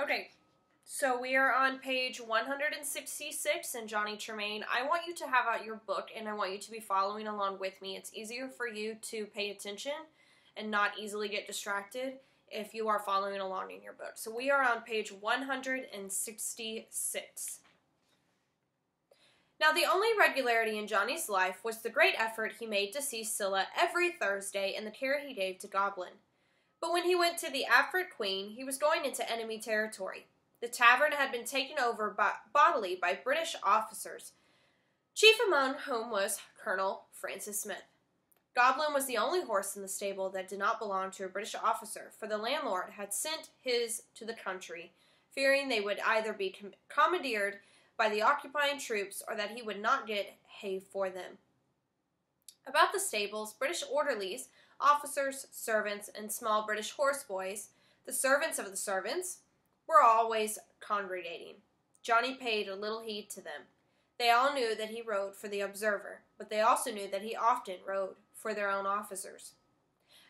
Okay, so we are on page 166 in Johnny Tremain. I want you to have out your book and I want you to be following along with me. It's easier for you to pay attention and not easily get distracted if you are following along in your book. So we are on page 166. Now, the only regularity in Johnny's life was the great effort he made to see Scylla every Thursday and the care he gave to Goblin. But when he went to the Afrit Queen, he was going into enemy territory. The tavern had been taken over bodily by British officers, chief among whom was Colonel Francis Smith. Goblin was the only horse in the stable that did not belong to a British officer, for the landlord had sent his to the country, fearing they would either be commandeered by the occupying troops or that he would not get hay for them. About the stables, British orderlies, officers, servants, and small British horseboys, the servants of the servants, were always congregating. Johnny paid little heed to them. They all knew that he rode for the Observer, but they also knew that he often rode for their own officers.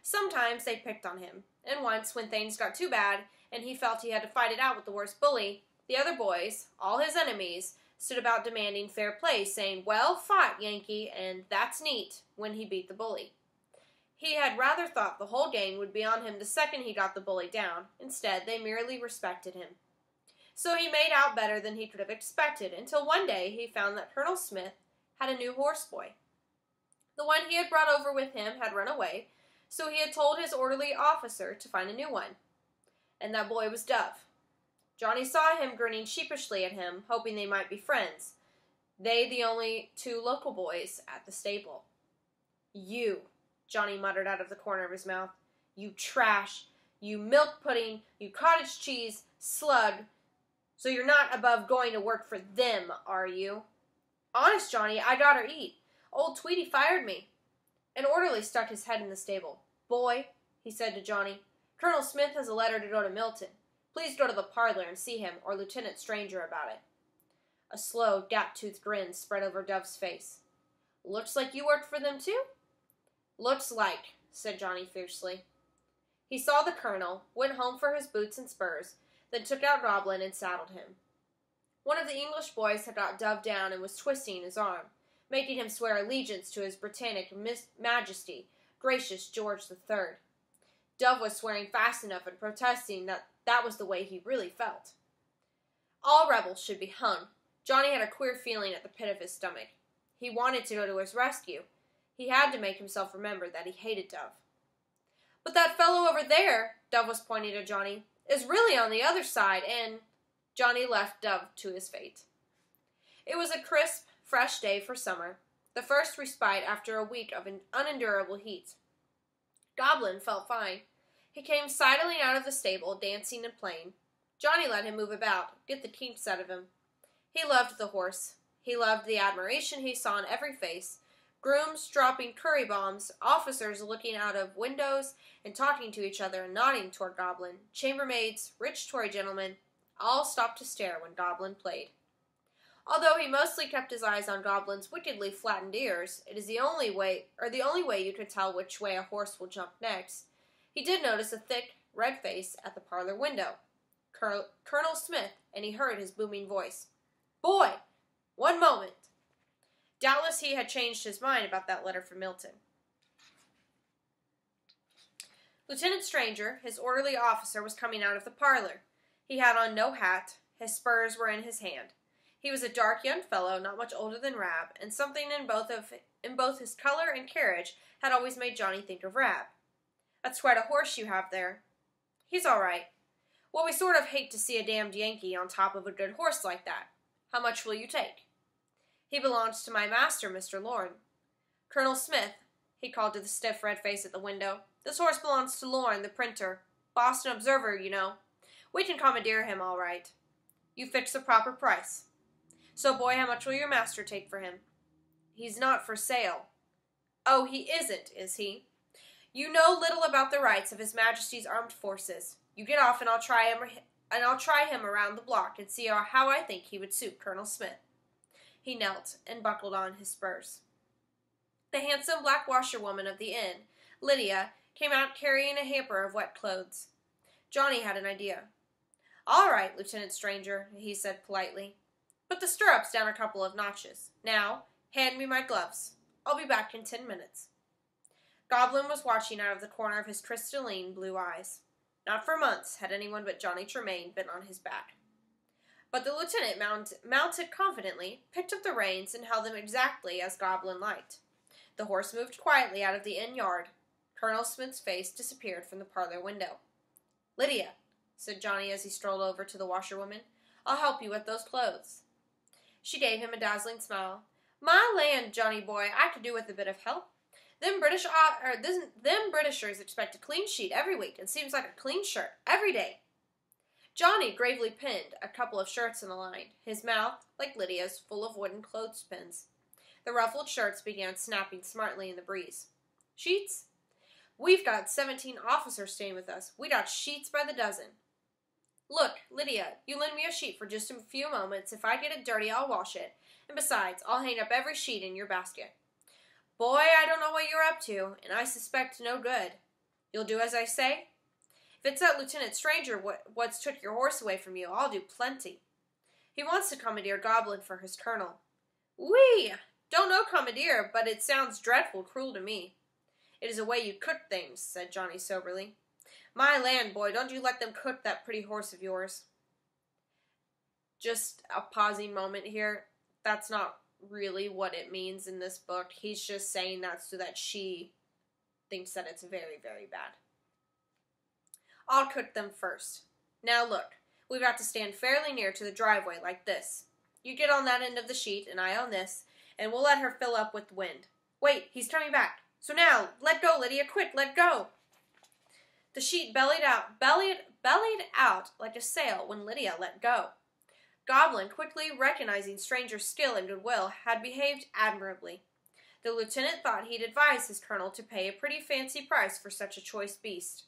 Sometimes they picked on him, and once, when things got too bad and he felt he had to fight it out with the worst bully, the other boys, all his enemies, stood about demanding fair play, saying, "Well fought, Yankee," and "That's neat," when he beat the bully. He had rather thought the whole gang would be on him the second he got the bully down. Instead, they merely respected him. So he made out better than he could have expected, until one day he found that Colonel Smith had a new horseboy. The one he had brought over with him had run away, so he had told his orderly officer to find a new one. And that boy was Dove. Johnny saw him grinning sheepishly at him, hoping they might be friends. They the only two local boys at the stable. "You," Johnny muttered out of the corner of his mouth. "You trash. You milk pudding. You cottage cheese. Slug. So you're not above going to work for them, are you?" "Honest, Johnny, I gotta eat. Old Tweety fired me." An orderly stuck his head in the stable. "Boy," he said to Johnny, "Colonel Smith has a letter to go to Milton. Please go to the parlor and see him or Lieutenant Stranger about it." A slow, gap-toothed grin spread over Dove's face. "Looks like you worked for them, too?" "Looks like," said Johnny fiercely. He saw the colonel, went home for his boots and spurs, then took out Goblin and saddled him. One of the English boys had got Dove down and was twisting his arm, making him swear allegiance to his Britannic Majesty, gracious George III. Dove was swearing fast enough and protesting that that was the way he really felt. All rebels should be hung. Johnny had a queer feeling at the pit of his stomach. He wanted to go to his rescue. He had to make himself remember that he hated Dove. "But that fellow over there," Dove was pointing to Johnny, "is really on the other side, and—" Johnny left Dove to his fate. It was a crisp, fresh day for summer, the first respite after a week of an unendurable heat. Goblin felt fine. He came sidling out of the stable, dancing and playing. Johnny let him move about, get the kinks out of him. He loved the horse. He loved the admiration he saw in every face. Grooms dropping curry bombs, officers looking out of windows and talking to each other and nodding toward Goblin, chambermaids, rich Tory gentlemen, all stopped to stare when Goblin played. Although he mostly kept his eyes on Goblin's wickedly flattened ears, it is the only way you could tell which way a horse will jump next, he did notice a thick, red face at the parlor window. Colonel Smith, and he heard his booming voice. "Boy, one moment." Doubtless he had changed his mind about that letter from Milton. Lieutenant Stranger, his orderly officer, was coming out of the parlor. He had on no hat. His spurs were in his hand. He was a dark young fellow, not much older than Rab, and something in both his color and carriage had always made Johnny think of Rab. "That's quite a horse you have there." "He's all right. Well, we sort of hate to see a damned Yankee on top of a good horse like that. How much will you take?" "He belongs to my master, Mr. Lorne." "Colonel Smith," he called to the stiff red face at the window, "this horse belongs to Lorne, the printer. Boston Observer, you know. We can commandeer him all right. You fix the proper price. So, boy, how much will your master take for him?" "He's not for sale." "Oh, he isn't, is he? You know little about the rights of His Majesty's armed forces. You get off and I'll try him around the block and see how I think he would suit Colonel Smith." He knelt and buckled on his spurs. The handsome black washerwoman of the inn, Lydia, came out carrying a hamper of wet clothes. Johnny had an idea. "All right, Lieutenant Stranger," he said politely. "Put the stirrups down a couple of notches. Now, hand me my gloves. I'll be back in 10 minutes. Goblin was watching out of the corner of his crystalline blue eyes. Not for months had anyone but Johnny Tremain been on his back. But the lieutenant mounted confidently, picked up the reins, and held them exactly as Goblin liked. The horse moved quietly out of the inn yard. Colonel Smith's face disappeared from the parlor window. "Lydia," said Johnny as he strolled over to the washerwoman, "I'll help you with those clothes." She gave him a dazzling smile. "My land, Johnny boy, I could do with a bit of help. Them Britishers expect a clean sheet every week, and seems like a clean shirt every day." Johnny gravely pinned a couple of shirts in a line, his mouth, like Lydia's, full of wooden clothespins. The ruffled shirts began snapping smartly in the breeze. "Sheets? We've got 17 officers staying with us. We got sheets by the dozen." "Look, Lydia, you lend me a sheet for just a few moments. If I get it dirty, I'll wash it. And besides, I'll hang up every sheet in your basket." "Boy, I don't know what you're up to, and I suspect no good. You'll do as I say? If it's that Lieutenant Stranger what's took your horse away from you, I'll do plenty. He wants to commandeer Goblin for his colonel." "Whee! Don't know commandeer, but it sounds dreadful cruel to me." "It is a way you cook things," said Johnny soberly. "My land, boy, don't you let them cook that pretty horse of yours." Just a pausing moment here. That's not really what it means in this book. He's just saying that so that she thinks that it's very, very bad. "I'll cook them first. Now look, we've got to stand fairly near to the driveway like this. You get on that end of the sheet, and I on this, and we'll let her fill up with wind. Wait, he's coming back. So now, let go, Lydia, quick, let go." The sheet bellied out like a sail when Lydia let go. Goblin, quickly recognizing Stranger's skill and goodwill, had behaved admirably. The lieutenant thought he'd advise his colonel to pay a pretty fancy price for such a choice beast.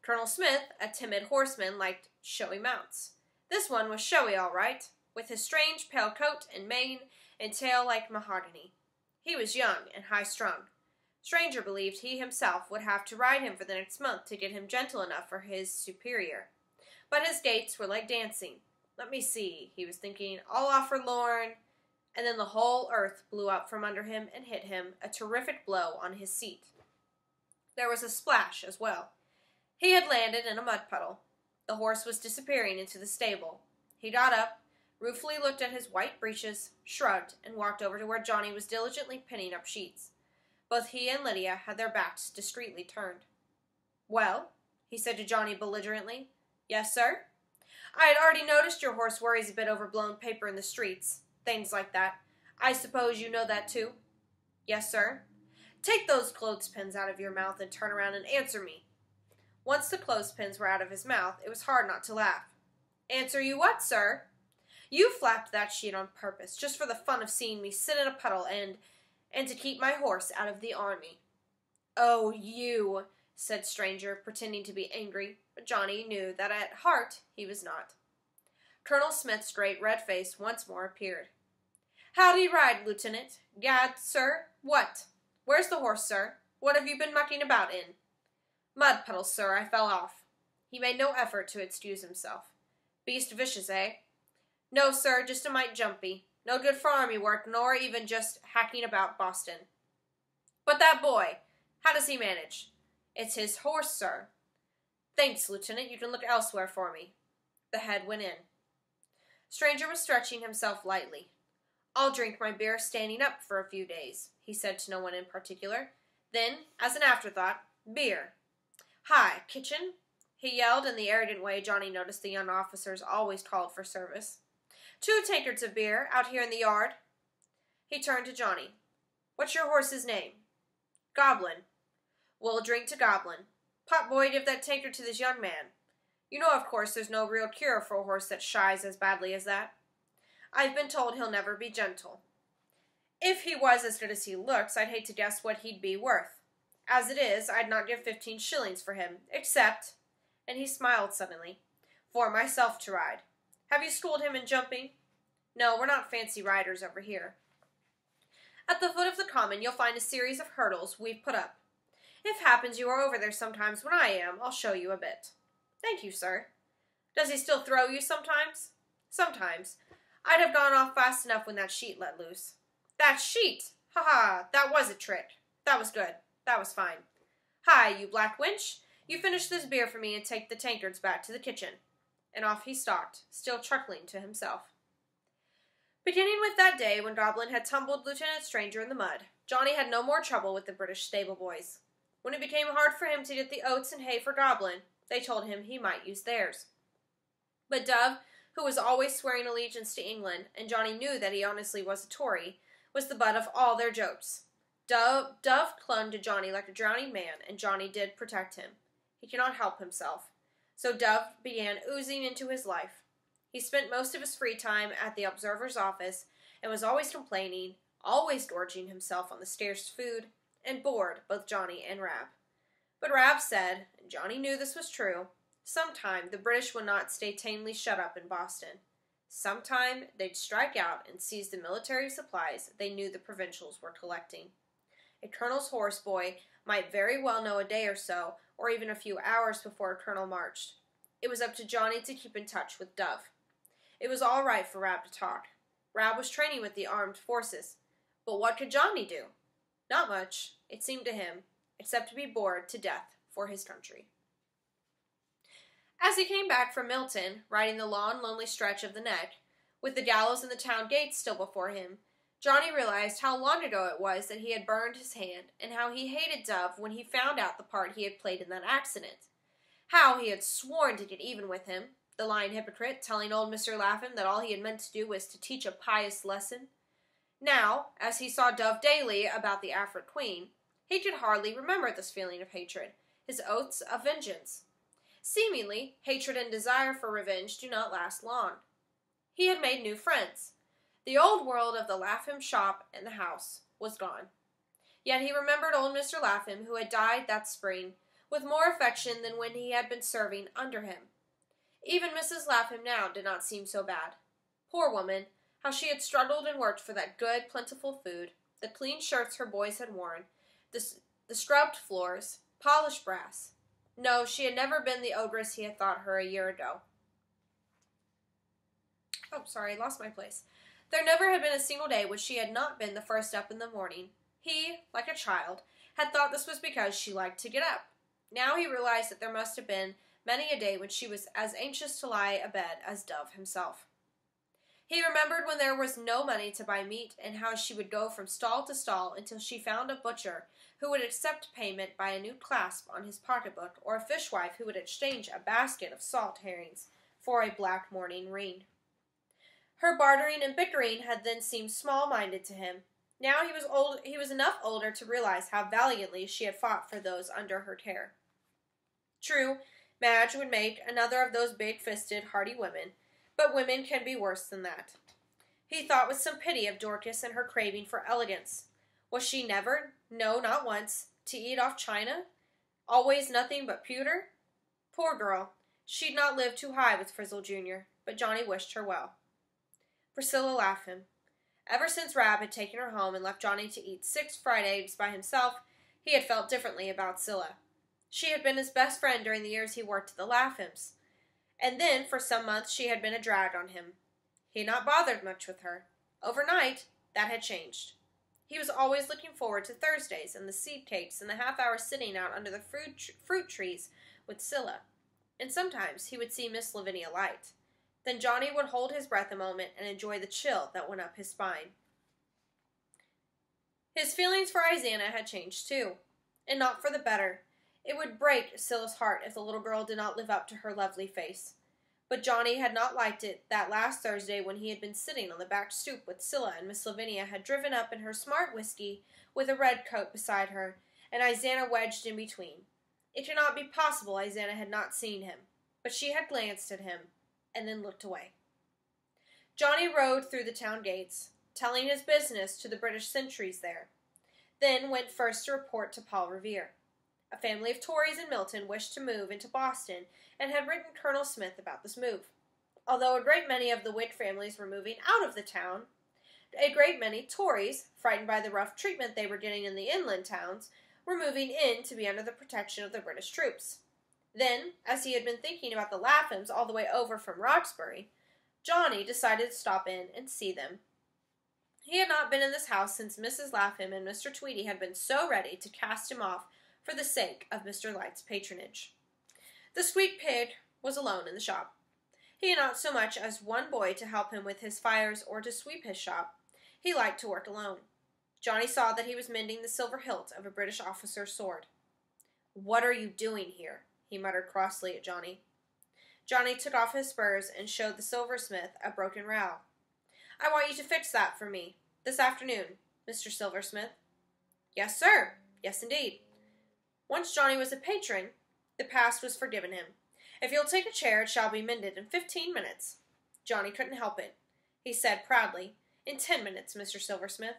Colonel Smith, a timid horseman, liked showy mounts. This one was showy, all right, with his strange pale coat and mane and tail like mahogany. He was young and high-strung. Stranger believed he himself would have to ride him for the next month to get him gentle enough for his superior. But his gaits were like dancing. "Let me see," he was thinking, "I'll offer Lorne," and then the whole earth blew up from under him and hit him a terrific blow on his seat. There was a splash as well. He had landed in a mud puddle. The horse was disappearing into the stable. He got up, ruefully looked at his white breeches, shrugged, and walked over to where Johnny was diligently pinning up sheets. Both he and Lydia had their backs discreetly turned. "Well?" he said to Johnny belligerently. "Yes, sir?" "I had already noticed your horse worries a bit over blown paper in the streets. Things like that. I suppose you know that too?" "Yes, sir." "Take those clothespins out of your mouth and turn around and answer me." Once the clothespins were out of his mouth, it was hard not to laugh. "Answer you what, sir?" "You flapped that sheet on purpose, just for the fun of seeing me sit in a puddle and to keep my horse out of the army." "Oh, you," said Stranger, pretending to be angry, but Johnny knew that at heart he was not. Colonel Smith's great red face once more appeared. "How do you ride, Lieutenant?" "Gad, sir, what?" "Where's the horse, sir? What have you been mucking about in?" "Mud puddle, sir, I fell off." He made no effort to excuse himself. "Beast vicious, eh?" "No, sir, just a mite jumpy. No good for army work, nor even just hacking about Boston." "But that boy, how does he manage?" "It's his horse, sir." "Thanks, Lieutenant, you can look elsewhere for me." The head went in. Stranger was stretching himself lightly. "I'll drink my beer standing up for a few days," he said to no one in particular. Then, as an afterthought, "Beer. Hi, kitchen?" he yelled in the arrogant way Johnny noticed the young officers always called for service. "2 tankards of beer, out here in the yard." He turned to Johnny. "What's your horse's name?" "Goblin." "We'll drink to Goblin. Potboy, give that tankard to this young man. You know, of course, there's no real cure for a horse that shies as badly as that. I've been told he'll never be gentle. If he was as good as he looks, I'd hate to guess what he'd be worth. As it is, I'd not give 15 shillings for him, except," and he smiled suddenly, "for myself to ride. Have you schooled him in jumping?" "No, we're not fancy riders over here." "At the foot of the common you'll find a series of hurdles we've put up. If happens you are over there sometimes when I am, I'll show you a bit." "Thank you, sir." Does he still throw you sometimes? Sometimes. I'd have gone off fast enough when that sheet let loose. That sheet! Ha ha! That was a trick. That was good. That was fine. Hi, you black wench. You finish this beer for me and take the tankards back to the kitchen. And off he stalked, still chuckling to himself. Beginning with that day when Goblin had tumbled Lieutenant Stranger in the mud, Johnny had no more trouble with the British stable boys. When it became hard for him to get the oats and hay for Goblin, they told him he might use theirs. But Dove, who was always swearing allegiance to England, and Johnny knew that he honestly was a Tory, was the butt of all their jokes. Dove clung to Johnny like a drowning man, and Johnny did protect him. He cannot help himself. So Dove began oozing into his life. He spent most of his free time at the Observer's office, and was always complaining, always gorging himself on the scarce food, and bored both Johnny and Rab. But Rab said, and Johnny knew this was true, sometime the British would not stay tamely shut up in Boston. Sometime they'd strike out and seize the military supplies they knew the provincials were collecting. A colonel's horse boy might very well know a day or so, or even a few hours before a colonel marched. It was up to Johnny to keep in touch with Dove. It was all right for Rab to talk. Rab was training with the armed forces. But what could Johnny do? Not much, it seemed to him, except to be bored to death for his country. As he came back from Milton, riding the long, lonely stretch of the Neck, with the gallows and the town gates still before him, Johnny realized how long ago it was that he had burned his hand, and how he hated Dove when he found out the part he had played in that accident. How he had sworn to get even with him, the lying hypocrite, telling old Mr. Lapham that all he had meant to do was to teach a pious lesson. Now, as he saw Dove daily about the Afrit Queen, he could hardly remember this feeling of hatred, his oaths of vengeance. Seemingly, hatred and desire for revenge do not last long. He had made new friends. The old world of the Lapham shop and the house was gone. Yet he remembered old Mr. Lapham, who had died that spring, with more affection than when he had been serving under him. Even Mrs. Lapham now did not seem so bad. Poor woman, how she had struggled and worked for that good, plentiful food, the clean shirts her boys had worn, the scrubbed floors, polished brass. No, she had never been the ogress he had thought her a year ago. Oh, sorry, I lost my place. There never had been a single day when she had not been the first up in the morning. He, like a child, had thought this was because she liked to get up. Now he realized that there must have been many a day when she was as anxious to lie abed as Dove himself. He remembered when there was no money to buy meat, and how she would go from stall to stall until she found a butcher who would accept payment by a new clasp on his pocketbook, or a fishwife who would exchange a basket of salt herrings for a black mourning ring. Her bartering and bickering had then seemed small-minded to him. Now he was enough older to realize how valiantly she had fought for those under her care. True, Madge would make another of those big-fisted, hearty women, but women can be worse than that. He thought with some pity of Dorcas and her craving for elegance. Was she never, no, not once, to eat off china? Always nothing but pewter? Poor girl, she'd not lived too high with Frizzle Jr., but Johnny wished her well. Priscilla Lapham. Ever since Rab had taken her home and left Johnny to eat 6 fried eggs by himself, he had felt differently about Scylla. She had been his best friend during the years he worked at the Laphams, and then for some months she had been a drag on him. He had not bothered much with her. Overnight, that had changed. He was always looking forward to Thursdays and the seed cakes and the half-hour sitting out under the fruit trees with Scylla, and sometimes he would see Miss Lavinia Light. Then Johnny would hold his breath a moment and enjoy the chill that went up his spine. His feelings for Isana had changed too, and not for the better. It would break Scylla's heart if the little girl did not live up to her lovely face. But Johnny had not liked it that last Thursday when he had been sitting on the back stoop with Scylla, and Miss Lavinia had driven up in her smart whiskey with a red coat beside her, and Isana wedged in between. It could not be possible Isana had not seen him, but she had glanced at him, and then looked away. Johnny rode through the town gates, telling his business to the British sentries there, then went first to report to Paul Revere. A family of Tories in Milton wished to move into Boston, and had written Colonel Smith about this move. Although a great many of the Whig families were moving out of the town, a great many Tories, frightened by the rough treatment they were getting in the inland towns, were moving in to be under the protection of the British troops. Then, as he had been thinking about the Laphams all the way over from Roxbury, Johnny decided to stop in and see them. He had not been in this house since Mrs. Lapham and Mr. Tweedy had been so ready to cast him off for the sake of Mr. Light's patronage. The sweet pig was alone in the shop. He had not so much as one boy to help him with his fires or to sweep his shop. He liked to work alone. Johnny saw that he was mending the silver hilt of a British officer's sword. "What are you doing here?" he muttered crossly at Johnny. Johnny took off his spurs and showed the silversmith a broken rowel. "I want you to fix that for me, this afternoon, Mr. Silversmith." "Yes, sir. Yes, indeed." Once Johnny was a patron, the past was forgiven him. "If you'll take a chair, it shall be mended in 15 minutes. Johnny couldn't help it. He said proudly, "In 10 minutes, Mr. Silversmith."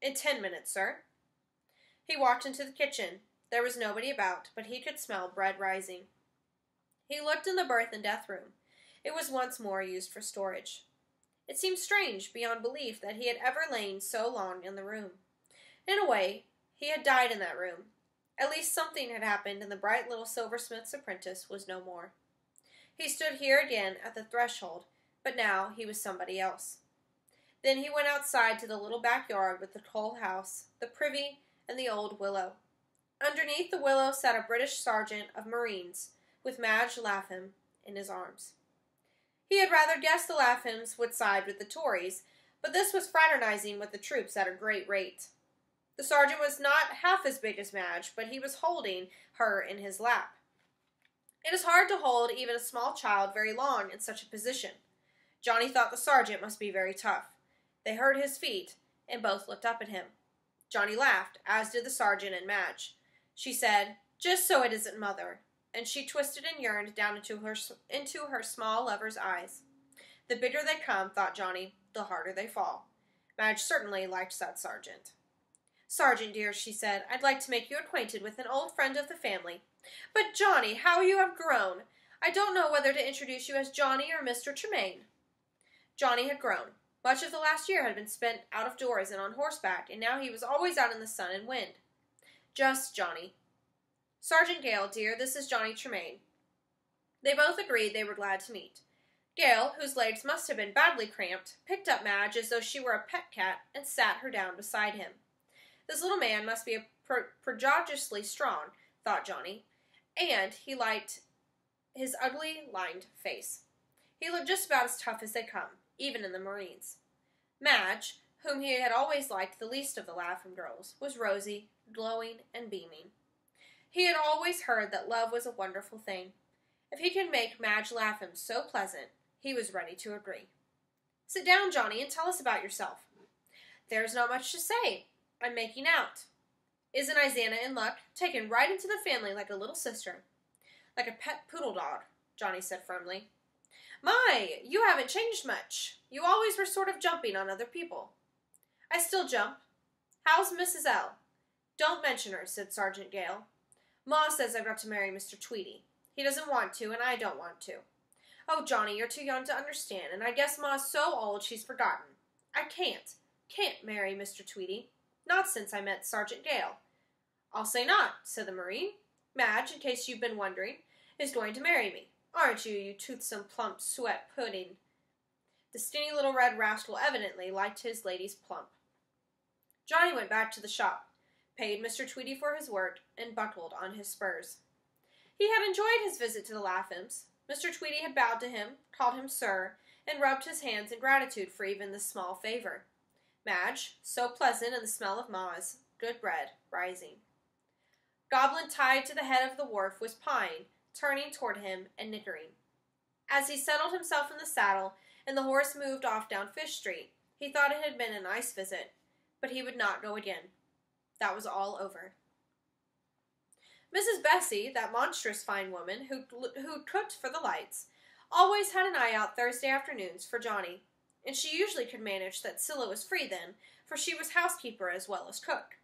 "In 10 minutes, sir." He walked into the kitchen. There was nobody about, but he could smell bread rising. He looked in the birth and death room. It was once more used for storage. It seemed strange beyond belief that he had ever lain so long in the room. In a way, he had died in that room. At least something had happened, and the bright little silversmith's apprentice was no more. He stood here again at the threshold, but now he was somebody else. Then he went outside to the little backyard with the coal house, the privy, and the old willow. Underneath the willow sat a British sergeant of Marines, with Madge Lapham in his arms. He had rather guessed the Laphams would side with the Tories, but this was fraternizing with the troops at a great rate. The sergeant was not half as big as Madge, but he was holding her in his lap. It is hard to hold even a small child very long in such a position. Johnny thought the sergeant must be very tough. They heard his feet, and both looked up at him. Johnny laughed, as did the sergeant and Madge. She said, "Just so it isn't Mother," and she twisted and yearned down into her small lover's eyes. The bigger they come, thought Johnny, the harder they fall. Madge certainly liked that sergeant. "Sergeant dear," she said, "I'd like to make you acquainted with an old friend of the family. But Johnny, how you have grown! I don't know whether to introduce you as Johnny or Mr. Tremain." Johnny had grown. Much of the last year had been spent out of doors and on horseback, and now he was always out in the sun and wind. Just Johnny. "Sergeant Gale, dear, this is Johnny Tremain." They both agreed they were glad to meet. Gale, whose legs must have been badly cramped, picked up Madge as though she were a pet cat and sat her down beside him. This little man must be prodigiously strong, thought Johnny, and he liked his ugly, lined face. He looked just about as tough as they come, even in the Marines. Madge, whom he had always liked the least of the Lapham girls, was rosy, glowing, and beaming. He had always heard that love was a wonderful thing. If he could make Madge Lapham so pleasant, he was ready to agree. "Sit down, Johnny, and tell us about yourself." "There's not much to say. I'm making out. Isn't Isana in luck? Taken right into the family like a little sister." "Like a pet poodle dog," Johnny said firmly. "My, you haven't changed much. You always were sort of jumping on other people." "I still jump. How's Mrs. L?" "Don't mention her," said Sergeant Gale. "Ma says I've got to marry Mr. Tweedy. He doesn't want to, and I don't want to." "Oh, Johnny, you're too young to understand, and I guess Ma's so old she's forgotten. I can't marry Mr. Tweedy. Not since I met Sergeant Gale." "I'll say not," said the Marine. "Madge, in case you've been wondering, is going to marry me. Aren't you, you toothsome plump suet pudding?" The skinny little red rascal evidently liked his ladies plump. Johnny went back to the shop, paid Mr. Tweedy for his work, and buckled on his spurs. He had enjoyed his visit to the Laphams. Mr. Tweedy had bowed to him, called him sir, and rubbed his hands in gratitude for even this small favor. Madge, so pleasant in the smell of Ma's good bread, rising. Goblin tied to the head of the wharf was Pine, turning toward him and nickering. As he settled himself in the saddle and the horse moved off down Fish Street, he thought it had been a nice visit, but he would not go again. That was all over. Mrs. Bessie, that monstrous fine woman who cooked for the lights, always had an eye out Thursday afternoons for Johnny, and she usually could manage that Scylla was free then, for she was housekeeper as well as cook.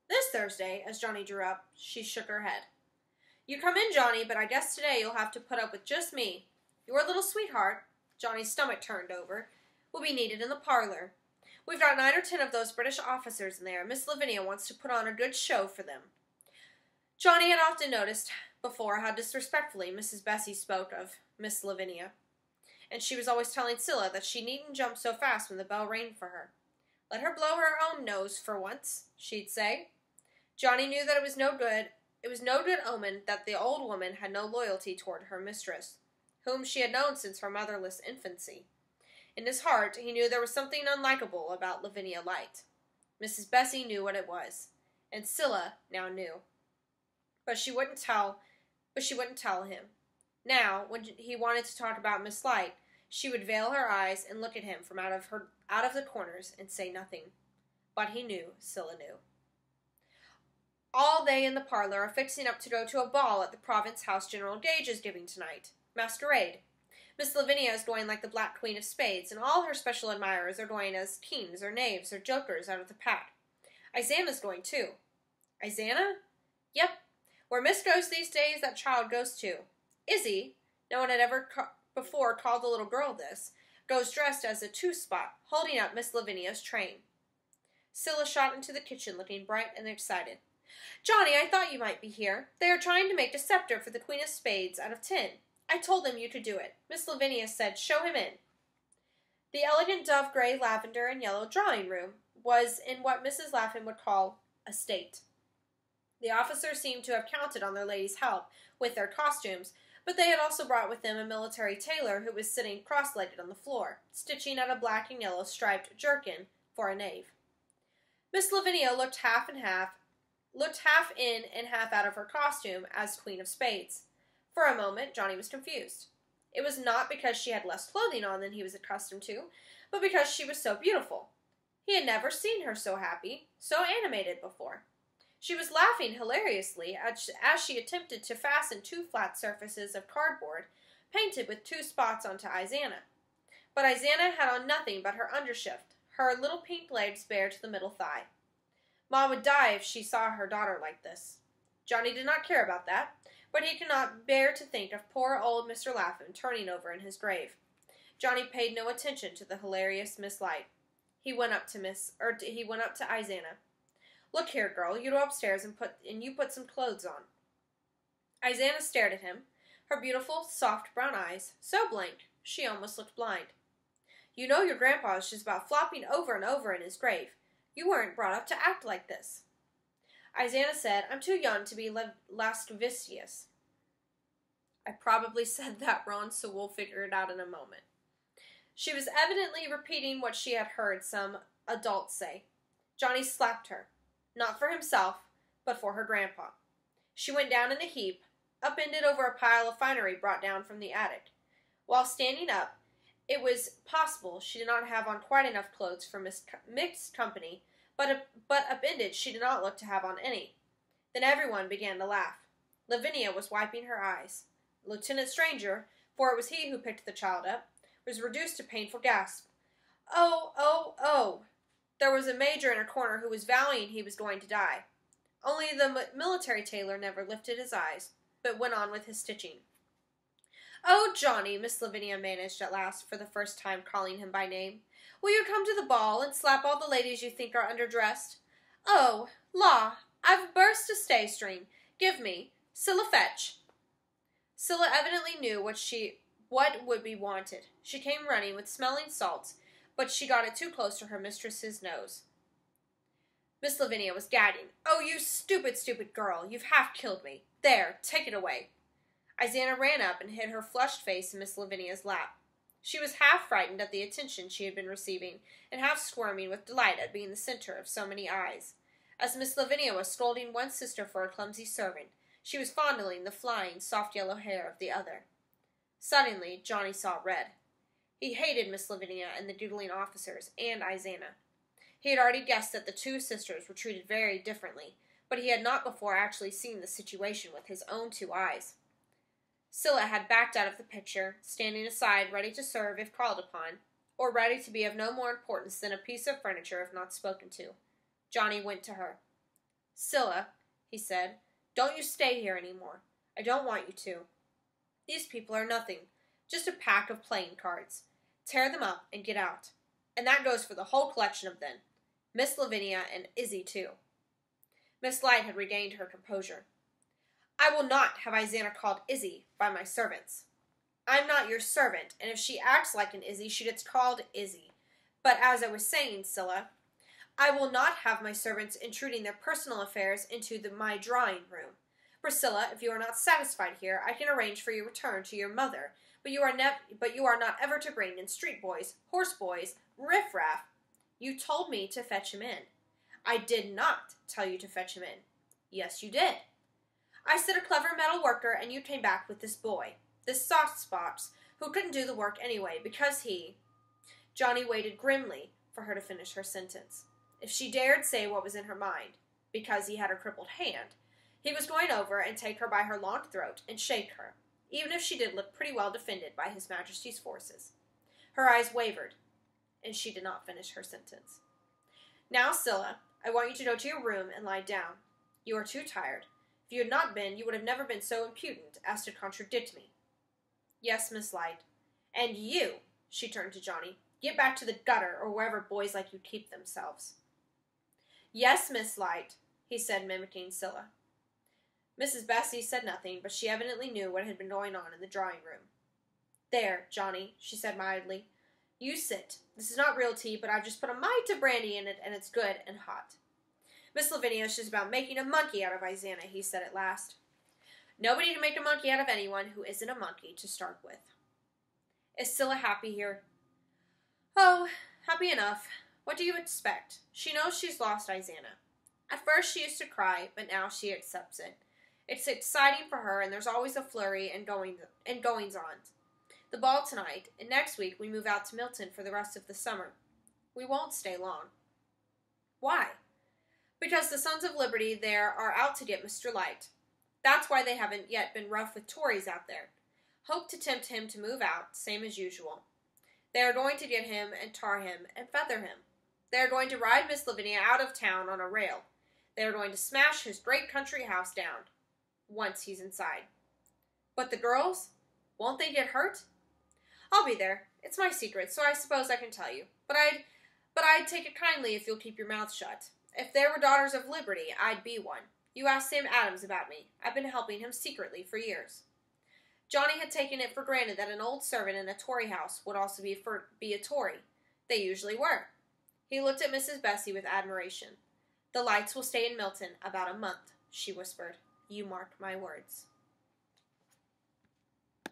This Thursday, as Johnny drew up, she shook her head. "You come in, Johnny, but I guess today you'll have to put up with just me. Your little sweetheart," Johnny's stomach turned over, "will be needed in the parlor. We've got 9 or 10 of those British officers in there, and Miss Lavinia wants to put on a good show for them." Johnny had often noticed before how disrespectfully Mrs. Bessie spoke of Miss Lavinia, and she was always telling Scylla that she needn't jump so fast when the bell rang for her. Let her blow her own nose for once, she'd say. Johnny knew that it was no good omen that the old woman had no loyalty toward her mistress, whom she had known since her motherless infancy. In his heart, he knew there was something unlikable about Lavinia Light. Mrs. Bessie knew what it was, and Scylla now knew. But she wouldn't tell him. Now, when he wanted to talk about Miss Light, she would veil her eyes and look at him from out of the corners and say nothing. But he knew, Scylla knew. All they in the parlor are fixing up to go to a ball at the Province House General Gage is giving tonight. Masquerade. Miss Lavinia is going like the Black Queen of Spades, and all her special admirers are going as kings or knaves or jokers out of the pack. Izana's going too. Izana? Yep. Where Miss goes these days, that child goes too. Izzy, no one had ever before called the little girl this, goes dressed as a two-spot, holding up Miss Lavinia's train. Scylla shot into the kitchen looking bright and excited. Johnny, I thought you might be here. They are trying to make a scepter for the Queen of Spades out of tin. I told them you could do it. Miss Lavinia said, show him in. The elegant dove-gray, lavender, and yellow drawing room was in what Mrs. Laffin would call a state. The officers seemed to have counted on their lady's help with their costumes, but they had also brought with them a military tailor who was sitting cross-legged on the floor, stitching out a black and yellow striped jerkin for a knave. Miss Lavinia looked half in and half out of her costume as Queen of Spades. For a moment, Johnny was confused. It was not because she had less clothing on than he was accustomed to, but because she was so beautiful. He had never seen her so happy, so animated before. She was laughing hilariously as she attempted to fasten two flat surfaces of cardboard, painted with two spots onto Izana. But Izana had on nothing but her undershift, her little pink legs bare to the middle thigh. Ma would die if she saw her daughter like this. Johnny did not care about that, but he could not bear to think of poor old Mr. Laffin turning over in his grave. Johnny paid no attention to the hilarious Miss Light. He went up to Izana. Look here, girl, you go upstairs and you put some clothes on. Izana stared at him, her beautiful, soft brown eyes so blank she almost looked blind. You know your grandpa is just about flopping over and over in his grave. You weren't brought up to act like this. Izana said, I'm too young to be lascivious. I probably said that wrong, so we'll figure it out in a moment. She was evidently repeating what she had heard some adults say. Johnny slapped her. Not for himself, but for her grandpa. She went down in a heap, upended over a pile of finery brought down from the attic. While standing up, it was possible she did not have on quite enough clothes for mixed company, but upended she did not look to have on any. Then everyone began to laugh. Lavinia was wiping her eyes. Lieutenant Stranger, for it was he who picked the child up, was reduced to painful gasp. Oh, oh, oh! There was a major in a corner who was vowing he was going to die. Only the military tailor never lifted his eyes, but went on with his stitching. Oh, Johnny, Miss Lavinia managed at last, for the first time calling him by name. Will you come to the ball and slap all the ladies you think are underdressed? Oh, law, I've burst a stay-string. Give me. Scylla fetch. Scylla evidently knew what would be wanted. She came running with smelling salts, but she got it too close to her mistress's nose. Miss Lavinia was gagging. Oh, you stupid, stupid girl. You've half killed me. There, take it away. Izana ran up and hid her flushed face in Miss Lavinia's lap. She was half frightened at the attention she had been receiving, and half squirming with delight at being the center of so many eyes. As Miss Lavinia was scolding one sister for a clumsy servant, she was fondling the flying, soft yellow hair of the other. Suddenly, Johnny saw red. He hated Miss Lavinia and the doodling officers, and Izana. He had already guessed that the two sisters were treated very differently, but he had not before actually seen the situation with his own two eyes. Scylla had backed out of the picture, standing aside ready to serve if called upon, or ready to be of no more importance than a piece of furniture if not spoken to. Johnny went to her. Scylla, he said, don't you stay here any more. I don't want you to. These people are nothing, just a pack of playing cards. Tear them up and get out. And that goes for the whole collection of them. Miss Lavinia and Izzy, too. Miss Light had regained her composure. I will not have Izana called Izzy by my servants. I'm not your servant, and if she acts like an Izzy, she gets called Izzy. But as I was saying, Scylla, I will not have my servants intruding their personal affairs into my drawing room. Priscilla, if you are not satisfied here, I can arrange for your return to your mother, but you are not ever to bring in street boys, horse boys, riffraff. You told me to fetch him in. I did not tell you to fetch him in. Yes, you did. I said a clever metal worker, and you came back with this boy, this sauce-box, who couldn't do the work anyway, because he... Johnny waited grimly for her to finish her sentence. If she dared say what was in her mind, because he had her crippled hand, he was going over and take her by her long throat and shake her, even if she did look pretty well defended by His Majesty's forces. Her eyes wavered, and she did not finish her sentence. Now, Scylla, I want you to go to your room and lie down. You are too tired. If you had not been, you would have never been so impudent as to contradict me. Yes, Miss Light. And you, she turned to Johnny, get back to the gutter or wherever boys like you keep themselves. Yes, Miss Light, he said, mimicking Scylla. Mrs. Bessie said nothing, but she evidently knew what had been going on in the drawing room. There, Johnny, she said mildly. You sit. This is not real tea, but I've just put a mite of brandy in it, and it's good and hot. Miss Lavinia is just about making a monkey out of Izana, he said at last. Nobody can make a monkey out of anyone who isn't a monkey to start with. Is Scylla happy here? Oh, happy enough. What do you expect? She knows she's lost Izana. At first she used to cry, but now she accepts it. It's exciting for her, and there's always a flurry and goings-on. The ball tonight, and next week we move out to Milton for the rest of the summer. We won't stay long. Why? Because the Sons of Liberty there are out to get Mr. Light. That's why they haven't yet been rough with Tories out there. Hope to tempt him to move out, same as usual. They are going to get him and tar him and feather him. They are going to ride Miss Lavinia out of town on a rail. They are going to smash his great country house down, once he's inside. But the girls? Won't they get hurt? I'll be there. It's my secret, so I suppose I can tell you. But I'd take it kindly if you'll keep your mouth shut. If there were Daughters of Liberty, I'd be one. You ask Sam Adams about me. I've been helping him secretly for years. Johnny had taken it for granted that an old servant in a Tory house would also be a Tory. They usually were. He looked at Mrs. Bessie with admiration. The Lights will stay in Milton about a month, she whispered. You mark my words.